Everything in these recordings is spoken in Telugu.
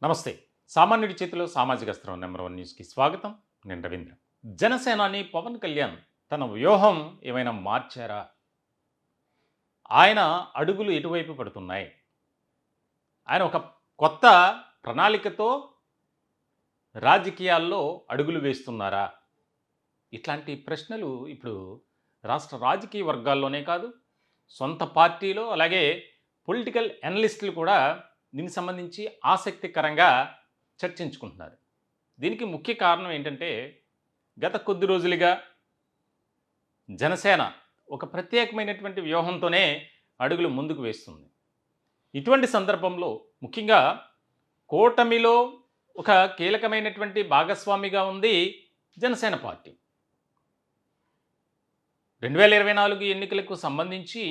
నమస్తే. సామాన్యుడి చేతిలో సామాజిక అస్త్రం నంబర్ 1 న్యూస్‌కి స్వాగతం. నేను రవీంద్ర. జనసేనాని పవన్ కళ్యాణ్ తన వ్యూహం ఏమైనా మార్చారా? ఆయన అడుగులు ఎటువైపు పడుతున్నాయి? ఆయన ఒక కొత్త ప్రణాళికతో రాజకీయాల్లో అడుగులు వేస్తున్నారా? ఇట్లాంటి ప్రశ్నలు ఇప్పుడు రాష్ట్ర రాజకీయ వర్గాల్లోనే కాదు, సొంత పార్టీలో అలాగే పొలిటికల్ అనలిస్టులు కూడా దీనికి సంబంధించి ఆసక్తికరంగా చర్చించుకుంటున్నారు. దీనికి ముఖ్య కారణం ఏంటంటే, గత కొద్ది రోజులుగా జనసేన ఒక ప్రత్యేకమైనటువంటి వ్యూహంతోనే అడుగులు ముందుకు వేస్తుంది. ఇటువంటి సందర్భంలో ముఖ్యంగా కూటమిలో ఒక కీలకమైనటువంటి భాగస్వామిగా ఉంది జనసేన పార్టీ. 2024 ఎన్నికలకు సంబంధించి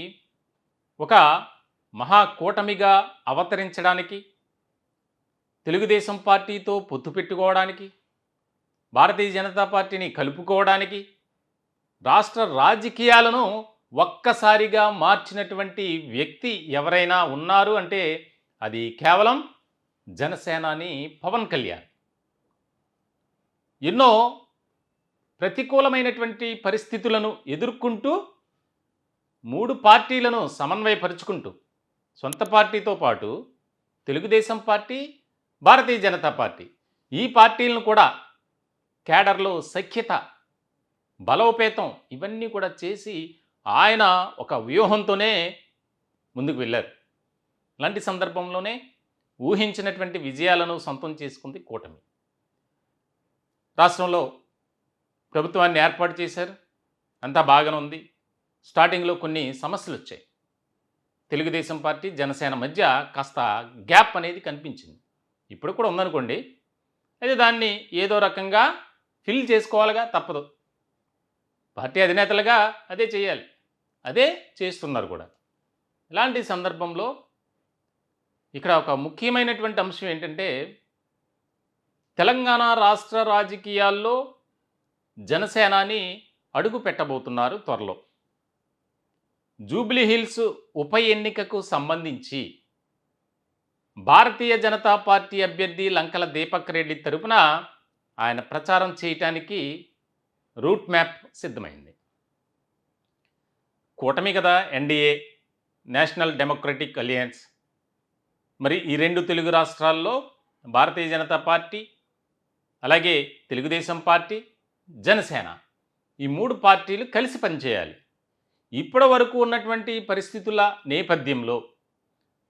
ఒక మహాకూటమిగా అవతరించడానికి, తెలుగుదేశం పార్టీతో పొత్తు పెట్టుకోవడానికి, భారతీయ జనతా పార్టీని కలుపుకోవడానికి, రాష్ట్ర రాజకీయాలను ఒక్కసారిగా మార్చినటువంటి వ్యక్తి ఎవరైనా ఉన్నారు అంటే అది కేవలం జనసేనాని పవన్ కళ్యాణ్. ఎన్నో ప్రతికూలమైనటువంటి పరిస్థితులను ఎదుర్కొంటూ 3 పార్టీలను సమన్వయపరుచుకుంటూ, సొంత పార్టీతో పాటు తెలుగుదేశం పార్టీ, భారతీయ జనతా పార్టీ ఈ పార్టీలను కూడా కేడర్లో సఖ్యత, బలోపేతం ఇవన్నీ కూడా చేసి ఆయన ఒక వ్యూహంతోనే ముందుకు వెళ్ళారు. ఇలాంటి సందర్భంలోనే ఊహించినటువంటి విజయాలను సొంతం చేసుకుంది కూటమి. రాష్ట్రంలో ప్రభుత్వాన్ని ఏర్పాటు చేశారు, అంతా బాగానే ఉంది. స్టార్టింగ్లో కొన్ని సమస్యలు వచ్చాయి. తెలుగుదేశం పార్టీ, జనసేన మధ్య కాస్త గ్యాప్ అనేది కనిపించింది. ఇప్పుడు కూడా ఉందనుకోండి, అయితే దాన్ని ఏదో రకంగా ఫిల్ చేసుకోవాలిగా, తప్పదు. పార్టీ అధినేతలుగా అదే చేయాలి, అదే చేస్తున్నారు కూడా. ఇలాంటి సందర్భంలో ఇక్కడ ఒక ముఖ్యమైనటువంటి అంశం ఏంటంటే, తెలంగాణ రాష్ట్ర రాజకీయాల్లో జనసేనాని అడుగు పెట్టబోతున్నారు త్వరలో. జూబ్లీహిల్స్ ఉప ఎన్నికకు సంబంధించి భారతీయ జనతా పార్టీ అభ్యర్థి లంకల దీపక్ రెడ్డి తరపున ఆయన ప్రచారం చేయటానికి రూట్ మ్యాప్ సిద్ధమైంది. కూటమి కదా, ఎన్డీఏ, నేషనల్ డెమోక్రటిక్ అలయన్స్. మరి ఈ 2 తెలుగు రాష్ట్రాల్లో భారతీయ జనతా పార్టీ, అలాగే తెలుగుదేశం పార్టీ, జనసేన ఈ 3 పార్టీలు కలిసి పనిచేయాలి. ఇప్పటి వరకు ఉన్నటువంటి పరిస్థితుల నేపథ్యంలో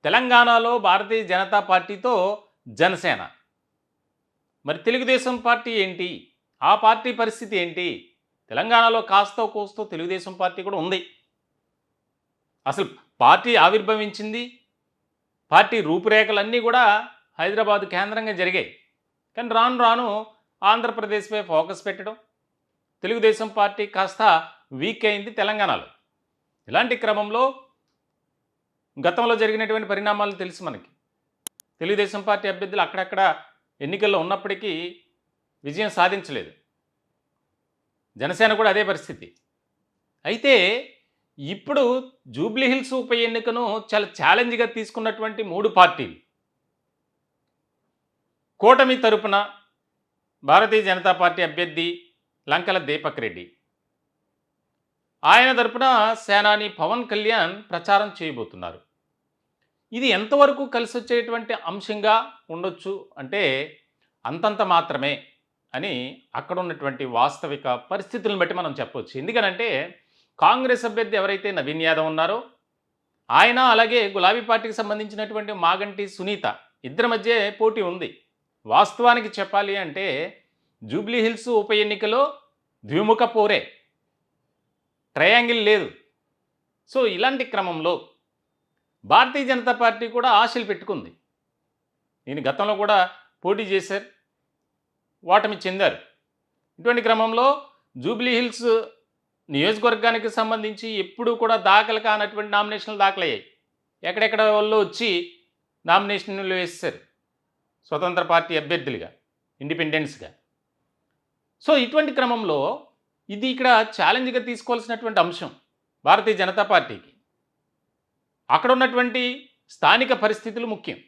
తెలంగాణలో భారతీయ జనతా పార్టీతో జనసేన, మరి తెలుగుదేశం పార్టీ ఏంటి, ఆ పార్టీ పరిస్థితి ఏంటి? తెలంగాణలో కాస్తో కోస్తో తెలుగుదేశం పార్టీ కూడా ఉంది. అసలు పార్టీ ఆవిర్భవించింది, పార్టీ రూపురేఖలన్నీ కూడా హైదరాబాదు కేంద్రంగా జరిగాయి. కానీ రాను రాను ఆంధ్రప్రదేశ్పై ఫోకస్ పెట్టడం, తెలుగుదేశం పార్టీ కాస్త వీక్ అయింది తెలంగాణలో. ఇలాంటి క్రమంలో గతంలో జరిగినటువంటి పరిణామాలు తెలుసు మనకి. తెలుగుదేశం పార్టీ అభ్యర్థులు అక్కడక్కడ ఎన్నికల్లో ఉన్నప్పటికీ విజయం సాధించలేదు. జనసేన కూడా అదే పరిస్థితి. అయితే ఇప్పుడు జూబ్లీహిల్స్ ఉప ఎన్నికను చాలా ఛాలెంజ్గా తీసుకున్నటువంటి 3 పార్టీలు, కూటమి తరపున భారతీయ జనతా పార్టీ అభ్యర్థి లంకల దీపక్ రెడ్డి, ఆయన తరపున సేనాని పవన్ కళ్యాణ్ ప్రచారం చేయబోతున్నారు. ఇది ఎంతవరకు కలిసి వచ్చేటువంటి అంశంగా ఉండొచ్చు అంటే అంతంత మాత్రమే అని అక్కడ ఉన్నటువంటి వాస్తవిక పరిస్థితులను బట్టి మనం చెప్పవచ్చు. ఎందుకనంటే కాంగ్రెస్ అభ్యర్థి ఎవరైతే నవీన్ యాదవ్ ఉన్నారో ఆయన, అలాగే గులాబీ పార్టీకి సంబంధించినటువంటి మాగంటి సునీత, ఇద్దరి మధ్య పోటీ ఉంది. వాస్తవానికి చెప్పాలి అంటే జూబ్లీహిల్స్ ఉప ఎన్నికలో ద్విముఖ పోరే, ట్రయాంగిల్ లేదు. సో ఇలాంటి క్రమంలో భారతీయ జనతా పార్టీ కూడా ఆశలు పెట్టుకుంది. నేను గతంలో కూడా పోటీ చేశారు, ఓటమి చెందారు. ఇటువంటి క్రమంలో జూబ్లీహిల్స్ నియోజకవర్గానికి సంబంధించి ఎప్పుడూ కూడా దాఖలు కానటువంటి నామినేషన్లు దాఖలయ్యాయి. ఎక్కడెక్కడ వాళ్ళు వచ్చి నామినేషన్లు వేశారు స్వతంత్ర పార్టీ అభ్యర్థులుగా, ఇండిపెండెన్స్గా. సో ఇటువంటి క్రమంలో ఇది ఇక్కడ ఛాలెంజ్గా తీసుకోవాల్సినటువంటి అంశం భారతీయ జనతా పార్టీకి. అక్కడ ఉన్నటువంటి స్థానిక పరిస్థితులు ముఖ్యం.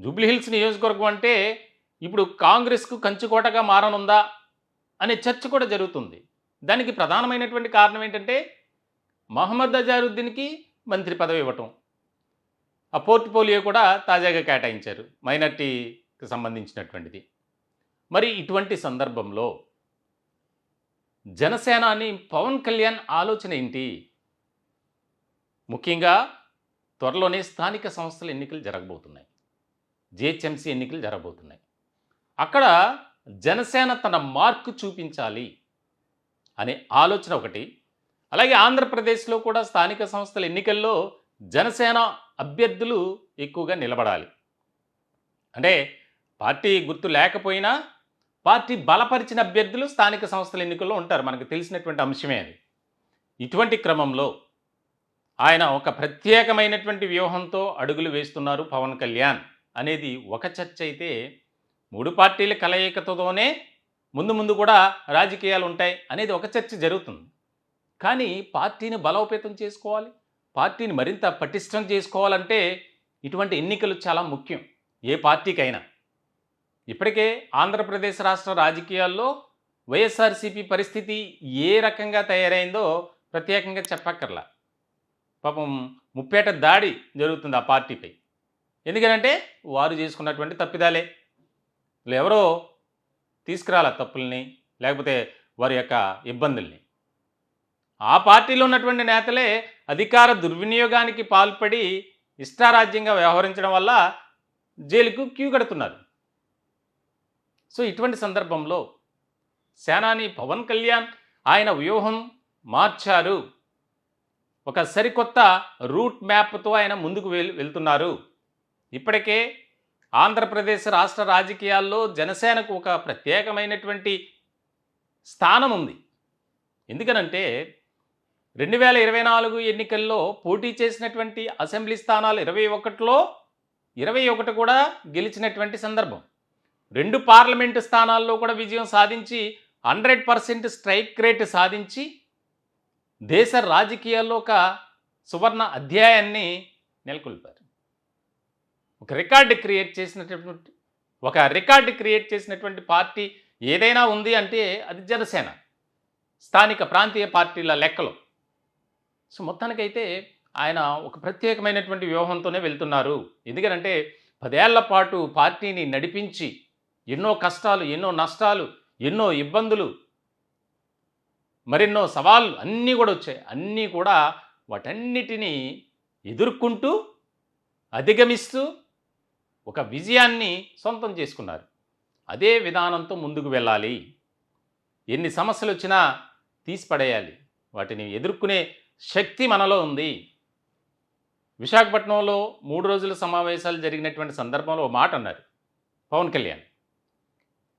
జూబ్లీహిల్స్ నియోజకవర్గం అంటే ఇప్పుడు కాంగ్రెస్కు కంచుకోటగా మారనుందా అనే చర్చ కూడా జరుగుతుంది. దానికి ప్రధానమైనటువంటి కారణం ఏంటంటే మహమ్మద్ అజారుద్దీన్కి మంత్రి పదవి ఇవ్వటం, ఆ పోర్ట్ఫోలియో కూడా తాజాగా కేటాయించారు, మైనార్టీకి సంబంధించినటువంటిది. మరి ఇటువంటి సందర్భంలో జనసేనాని పవన్ కళ్యాణ్ ఆలోచన ఏంటి? ముఖ్యంగా త్వరలోనే స్థానిక సంస్థల ఎన్నికలు జరగబోతున్నాయి, జిహెచ్ఎంసీ ఎన్నికలు జరగబోతున్నాయి. అక్కడ జనసేన తన మార్కు చూపించాలి అనే ఆలోచన ఒకటి. అలాగే ఆంధ్రప్రదేశ్లో కూడా స్థానిక సంస్థల ఎన్నికల్లో జనసేన అభ్యర్థులు ఎక్కువగా నిలబడాలి. అంటే పార్టీ గుర్తు లేకపోయినా పార్టీ బలపరిచిన అభ్యర్థులు స్థానిక సంస్థల ఎన్నికల్లో ఉంటారు, మనకు తెలిసినటువంటి అంశమే అది. ఇటువంటి క్రమంలో ఆయన ఒక ప్రత్యేకమైనటువంటి వ్యూహంతో అడుగులు వేస్తున్నారు పవన్ కళ్యాణ్ అనేది ఒక చర్చ అయితే, 3 పార్టీల కలయికతోనే ముందు ముందు కూడా రాజకీయాలు ఉంటాయి అనేది ఒక చర్చ జరుగుతుంది. కానీ పార్టీని బలోపేతం చేసుకోవాలి, పార్టీని మరింత పటిష్టం చేసుకోవాలంటే ఇటువంటి ఎన్నికలు చాలా ముఖ్యం ఏ పార్టీకైనా. ఇప్పటికే ఆంధ్రప్రదేశ్ రాష్ట్ర రాజకీయాల్లో వైఎస్ఆర్సీపీ పరిస్థితి ఏ రకంగా తయారైందో ప్రత్యేకంగా చెప్పక్కర్లా. పాపం ముప్పేట దాడి జరుగుతుంది ఆ పార్టీపై. ఎందుకనంటే వారు చేసుకున్నటువంటి తప్పిదాలే, ఎవరో తీసుకురాల తప్పుల్ని, లేకపోతే వారి యొక్క ఇబ్బందుల్ని. ఆ పార్టీలో ఉన్నటువంటి నేతలే అధికార దుర్వినియోగానికి పాల్పడి ఇష్టారాజ్యంగా వ్యవహరించడం వల్ల జైలుకు క్యూ కడుతున్నారు. సో ఇటువంటి సందర్భంలో సేనాని పవన్ కళ్యాణ్ ఆయన వ్యూహం మార్చారు, ఒక సరికొత్త రూట్ మ్యాప్తో ఆయన ముందుకు వెళ్తున్నారు. ఇప్పటికే ఆంధ్రప్రదేశ్ రాష్ట్ర రాజకీయాల్లో జనసేనకు ఒక ప్రత్యేకమైనటువంటి స్థానం ఉంది. ఎందుకనంటే 2024 ఎన్నికల్లో పోటీ చేసినటువంటి అసెంబ్లీ స్థానాలు 21లో 21 కూడా గెలిచినటువంటి సందర్భం. 2 పార్లమెంటు స్థానాల్లో కూడా విజయం సాధించి 100% స్ట్రైక్ రేట్ సాధించి దేశ రాజకీయాల్లో ఒక సువర్ణ అధ్యాయాన్ని నెలకొల్పారు. ఒక రికార్డు క్రియేట్ చేసినటువంటి పార్టీ ఏదైనా ఉంది అంటే అది జనసేన, స్థానిక ప్రాంతీయ పార్టీల లెక్కలో. సో మొత్తానికైతే ఆయన ఒక ప్రత్యేకమైనటువంటి వ్యూహంతోనే వెళ్తున్నారు. ఎందుకంటే 10 ఏళ్ల పాటు పార్టీని నడిపించి ఎన్నో కష్టాలు, ఎన్నో నష్టాలు, ఎన్నో ఇబ్బందులు, మరెన్నో సవాళ్ళు అన్నీ కూడా వచ్చాయి. అన్నీ కూడా వాటన్నిటినీ ఎదుర్కొంటూ అధిగమిస్తూ ఒక విజయాన్ని సొంతం చేసుకున్నారు. అదే విధానంతో ముందుకు వెళ్ళాలి. ఎన్ని సమస్యలు వచ్చినా తీసిపడేయాలి, వాటిని ఎదుర్కొనే శక్తి మనలో ఉంది. విశాఖపట్నంలో 3 రోజుల సమావేశాలు జరిగినటువంటి సందర్భంలో ఒక మాట అన్నారు పవన్ కళ్యాణ్.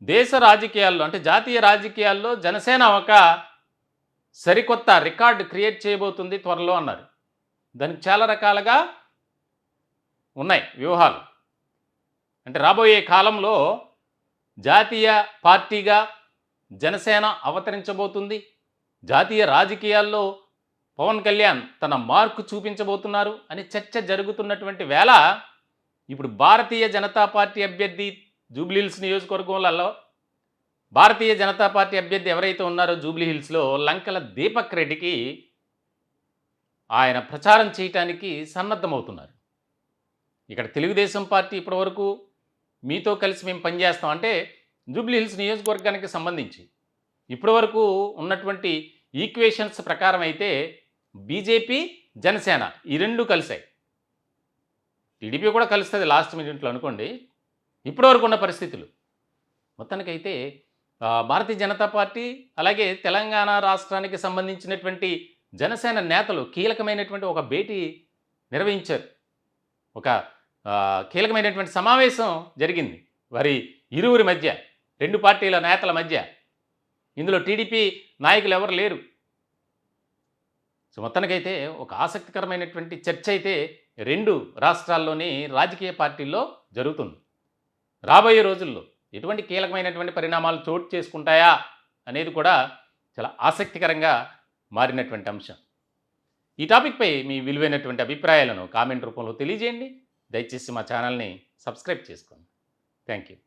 దేశ రాజకీయాల్లో అంటే జాతీయ రాజకీయాల్లో జనసేన ఒక సరికొత్త రికార్డు క్రియేట్ చేయబోతుంది త్వరలో అన్నారు. దానికి చాలా రకాలుగా ఉన్నాయి వ్యూహాలు. అంటే రాబోయే కాలంలో జాతీయ పార్టీగా జనసేన అవతరించబోతుంది. జాతీయ రాజకీయాల్లో పవన్ కళ్యాణ్ తన మార్కు చూపించబోతున్నారు అని చర్చ జరుగుతున్నటువంటి వేళ ఇప్పుడు భారతీయ జనతా పార్టీ అభ్యర్థి జూబ్లీహిల్స్ నియోజకవర్గంలో భారతీయ జనతా పార్టీ అభ్యర్థి ఎవరైతే ఉన్నారో జూబ్లీహిల్స్లో లంకల దీపక్ రెడ్డికి ఆయన ప్రచారం చేయటానికి సన్నద్ధమవుతున్నారు. ఇక్కడ తెలుగుదేశం పార్టీ ఇప్పటివరకు మీతో కలిసి మేము పనిచేస్తాం అంటే జూబ్లీహిల్స్ నియోజకవర్గానికి సంబంధించి ఇప్పటివరకు ఉన్నటువంటి ఈక్వేషన్స్ ప్రకారం అయితే బీజేపీ జనసేన ఈ 2 కలిశాయి. టీడీపీ కూడా కలుస్తుంది లాస్ట్ మినిట్లో అనుకోండి. ఇప్పటివరకు ఉన్న పరిస్థితులు మొత్తానికైతే భారతీయ జనతా పార్టీ అలాగే తెలంగాణ రాష్ట్రానికి సంబంధించినటువంటి జనసేన నేతలు కీలకమైనటువంటి ఒక భేటీ నిర్వహించారు. ఒక కీలకమైనటువంటి సమావేశం జరిగింది వారి ఇరువురి మధ్య, 2 పార్టీల నేతల మధ్య. ఇందులో టీడీపీ నాయకులు ఎవరు లేరు. సో మొత్తానికైతే ఒక ఆసక్తికరమైనటువంటి చర్చ అయితే 2 రాష్ట్రాల్లోని రాజకీయ పార్టీల్లో జరుగుతుంది. రాబోయే రోజుల్లో ఎటువంటి కీలకమైనటువంటి పరిణామాలు చోటు చేసుకుంటాయా అనేది కూడా చాలా ఆసక్తికరంగా మారినటువంటి అంశం. ఈ టాపిక్పై మీ విలువైనటువంటి అభిప్రాయాలను కామెంట్ రూపంలో తెలియజేయండి. దయచేసి మా ఛానల్ని సబ్స్క్రైబ్ చేసుకోండి. Thank you.